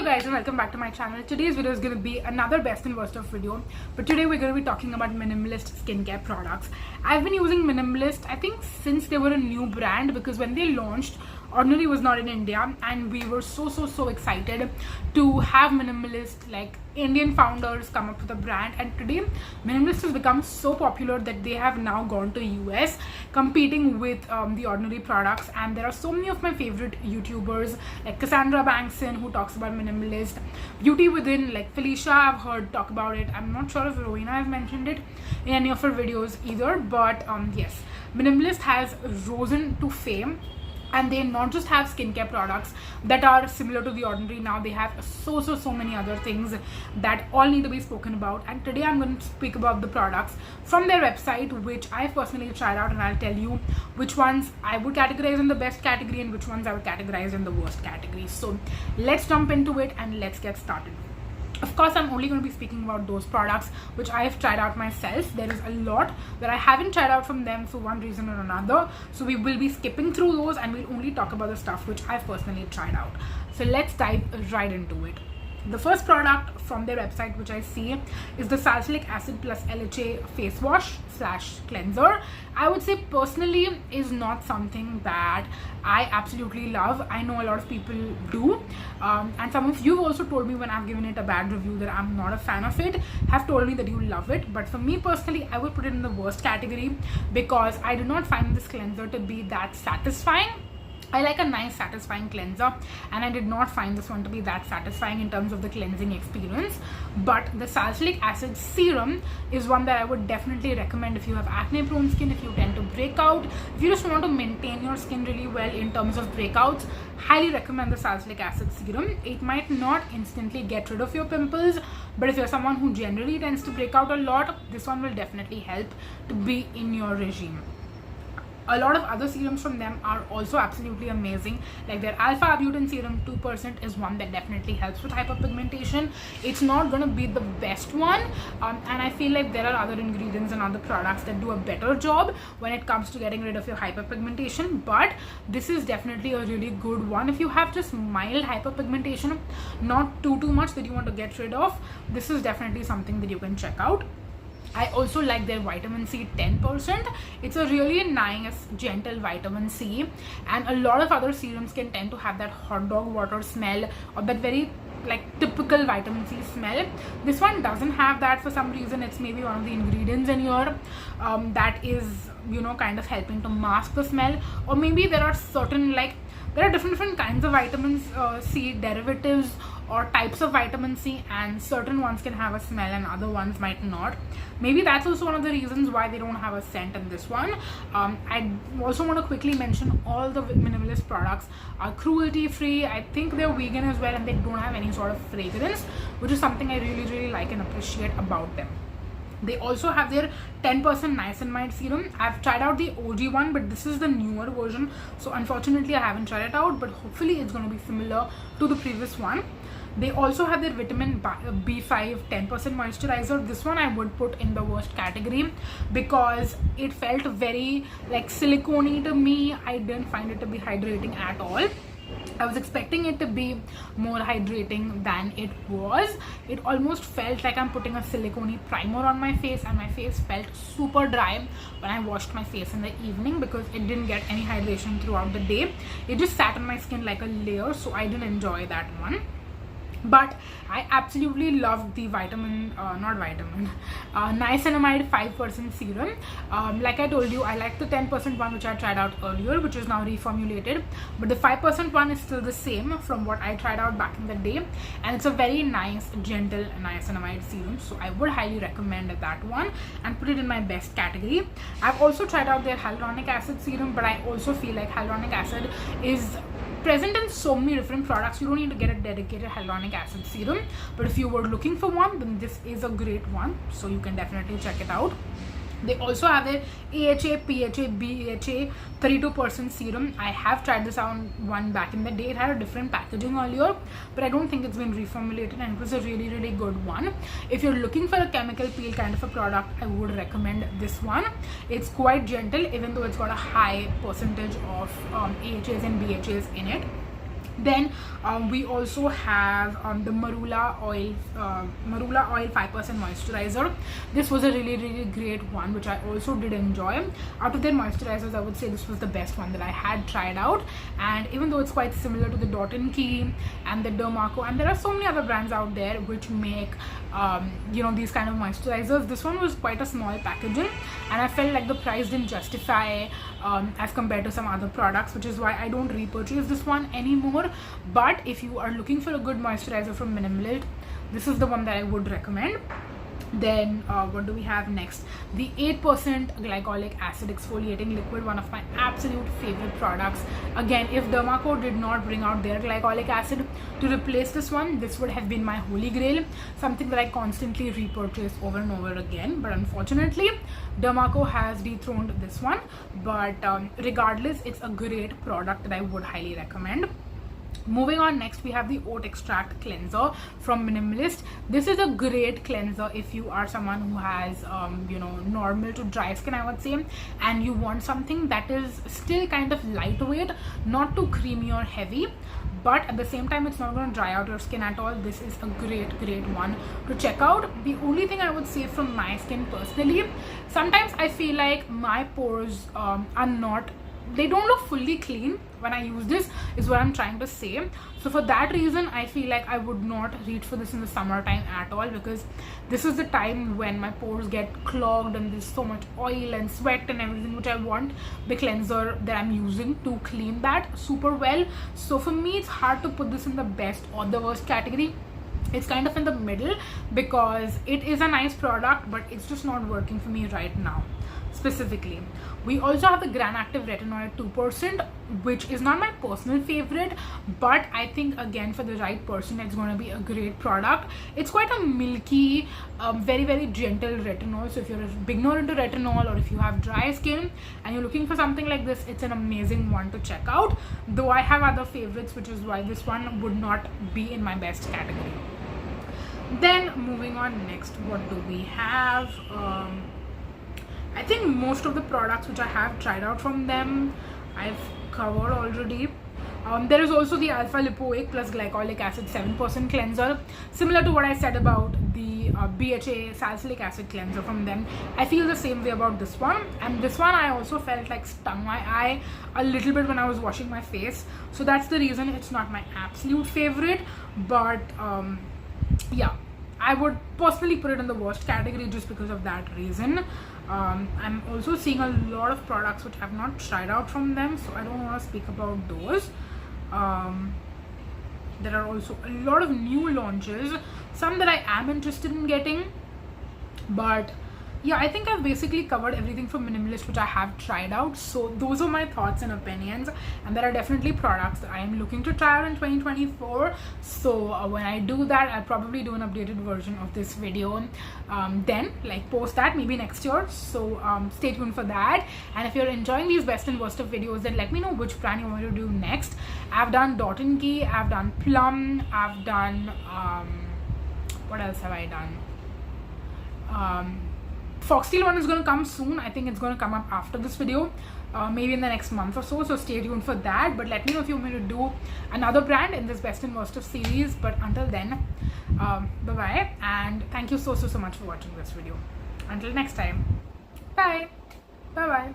guys and welcome back to my channel. Today's video is going to be another best and worst of video, but today we're going to be talking about Minimalist skincare products. I've been using Minimalist I think since they were a new brand, because when they launched, Ordinary was not in India and we were so excited to have Minimalist, like Indian founders, come up with a brand. And today Minimalist has become so popular that they have now gone to US competing with the Ordinary products. And there are so many of my favorite YouTubers like Cassandra Bankson, who talks about Minimalist, Beauty Within, like Felicia I've heard talk about it. I'm not sure if Rowena has mentioned it in any of her videos either, but yes, Minimalist has risen to fame. And they not just have skincare products that are similar to the Ordinary, now they have so many other things that all need to be spoken about. And today I'm going to speak about the products from their website, which I personally tried out, and I'll tell you which ones I would categorize in the best category and which ones I would categorize in the worst category. So let's jump into it and let's get started. Of course, I'm only going to be speaking about those products which I have tried out myself. There is a lot that I haven't tried out from them for one reason or another. So we will be skipping through those and we'll only talk about the stuff which I've personally tried out. So let's dive right into it. The first product from their website which I see is the Salicylic Acid plus LHA face wash / cleanser. I would say personally is not something that I absolutely love. I know a lot of people do, and some of you also told me when I've given it a bad review that I'm not a fan of it, have told me that you love it. But for me personally, I would put it in the worst category because I do not find this cleanser to be that satisfying. I like a nice satisfying cleanser, and I did not find this one to be that satisfying in terms of the cleansing experience. But the Salicylic Acid serum is one that I would definitely recommend if you have acne prone skin, if you tend to break out, if you just want to maintain your skin really well in terms of breakouts. Highly recommend the Salicylic Acid serum. It might not instantly get rid of your pimples, but if you're someone who generally tends to break out a lot, this one will definitely help to be in your regime. A lot of other serums from them are also absolutely amazing, like their alpha arbutin serum 2% is one that definitely helps with hyperpigmentation. It's not going to be the best one, and I feel like there are other ingredients and other products that do a better job when it comes to getting rid of your hyperpigmentation, but this is definitely a really good one. If you have just mild hyperpigmentation, not too much that you want to get rid of, this is definitely something that you can check out. I also like their vitamin C 10%. It's a really nice, gentle vitamin C, and a lot of other serums can tend to have that hot dog water smell or that very like typical vitamin C smell. This one doesn't have that for some reason. It's maybe one of the ingredients in here that is, you know, kind of helping to mask the smell, or maybe there are certain, like there are different kinds of vitamins C derivatives or types of vitamin C, and certain ones can have a smell and other ones might not. Maybe that's also one of the reasons why they don't have a scent in this one. I also want to quickly mention all the Minimalist products are cruelty free. I think they're vegan as well, and they don't have any sort of fragrance, which is something I really like and appreciate about them. They also have their 10% niacinamide serum. I've tried out the OG one, but this is the newer version, so unfortunately I haven't tried it out, but hopefully it's going to be similar to the previous one. They also have their vitamin B5 10% moisturizer. This one I would put in the worst category because it felt very like silicone-y to me. I didn't find it to be hydrating at all. I was expecting it to be more hydrating than it was. It almost felt like I'm putting a silicone primer on my face, and my face felt super dry when I washed my face in the evening because it didn't get any hydration throughout the day. It just sat on my skin like a layer, so I didn't enjoy that one. But I absolutely loved the niacinamide 5% serum. Like I told you, I like the 10% one which I tried out earlier, which is now reformulated, but the 5% one is still the same from what I tried out back in the day, and it's a very nice, gentle niacinamide serum, so I would highly recommend that one and put it in my best category. I've also tried out their hyaluronic acid serum, but I also feel like hyaluronic acid is present in so many different products. You don't need to get a dedicated hyaluronic acid serum, but if you were looking for one, then this is a great one, so you can definitely check it out. They also have their AHA, PHA, BHA 32% serum. I have tried this out one back in the day. It had a different packaging earlier, but I don't think it's been reformulated, and it was a really good one. If you're looking for a chemical peel kind of a product, I would recommend this one. It's quite gentle, even though it's got a high percentage of AHAs and BHAs in it. Then we also have the Marula oil 5% moisturizer. This was a really great one, which I also did enjoy. Out of their moisturizers, I would say this was the best one that I had tried out. And even though it's quite similar to the Dot & Key and the Dermaco, and there are so many other brands out there which make these kind of moisturizers, this one was quite a small packaging, and I felt like the price didn't justify as compared to some other products, which is why I don't repurchase this one anymore. But if you are looking for a good moisturizer from Minimalist, this is the one that I would recommend. Then what do we have next? The 8% glycolic acid exfoliating liquid, one of my absolute favorite products. Again, if Dermaco did not bring out their glycolic acid to replace this one, this would have been my holy grail, something that I constantly repurchase over and over again. But unfortunately, Dermaco has dethroned this one. But regardless, it's a great product that I would highly recommend. Moving on, next we have the oat extract cleanser from Minimalist. This is a great cleanser if you are someone who has normal to dry skin, I would say, and you want something that is still kind of lightweight, not too creamy or heavy, but at the same time it's not going to dry out your skin at all. This is a great one to check out. The only thing I would say from my skin personally, sometimes I feel like my pores they don't look fully clean when I use this, is what I'm trying to say. So for that reason, I feel like I would not reach for this in the summertime at all, because this is the time when my pores get clogged and there's so much oil and sweat and everything, which I want the cleanser that I'm using to clean that super well. So for me, it's hard to put this in the best or the worst category. It's kind of in the middle, because it is a nice product, but it's just not working for me right now specifically. We also have the Gran Active Retinoid 2%, which is not my personal favorite, but I think again for the right person it's going to be a great product. It's quite a milky, very gentle retinol. So if you're a beginner into retinol, or if you have dry skin and you're looking for something like this, it's an amazing one to check out. Though I have other favorites, which is why this one would not be in my best category. Then moving on, next what do we have? I think most of the products which I have tried out from them I've covered already. There is also the Alpha Lipoic plus Glycolic Acid 7% cleanser, similar to what I said about the BHA salicylic acid cleanser from them. I feel the same way about this one, and this one I also felt like stung my eye a little bit when I was washing my face, so that's the reason it's not my absolute favorite. But yeah, I would personally put it in the worst category just because of that reason. I'm also seeing a lot of products which I've not tried out from them, so I don't want to speak about those. There are also a lot of new launches, some that I am interested in getting, but yeah, I think I've basically covered everything from Minimalist which I have tried out. So those are my thoughts and opinions, and there are definitely products that I am looking to try out in 2024. So when I do that, I'll probably do an updated version of this video, then like post that maybe next year. So stay tuned for that. And if you're enjoying these best and worst of videos, then let me know which brand you want to do next. I've done Dot & Key, I've done Plum, I've done what else have I done? Foxtail one is going to come soon. I think it's going to come up after this video, maybe in the next month or so, so stay tuned for that. But let me know if you want me to do another brand in this best and worst of series. But until then, bye bye, and thank you so much for watching this video. Until next time, bye bye.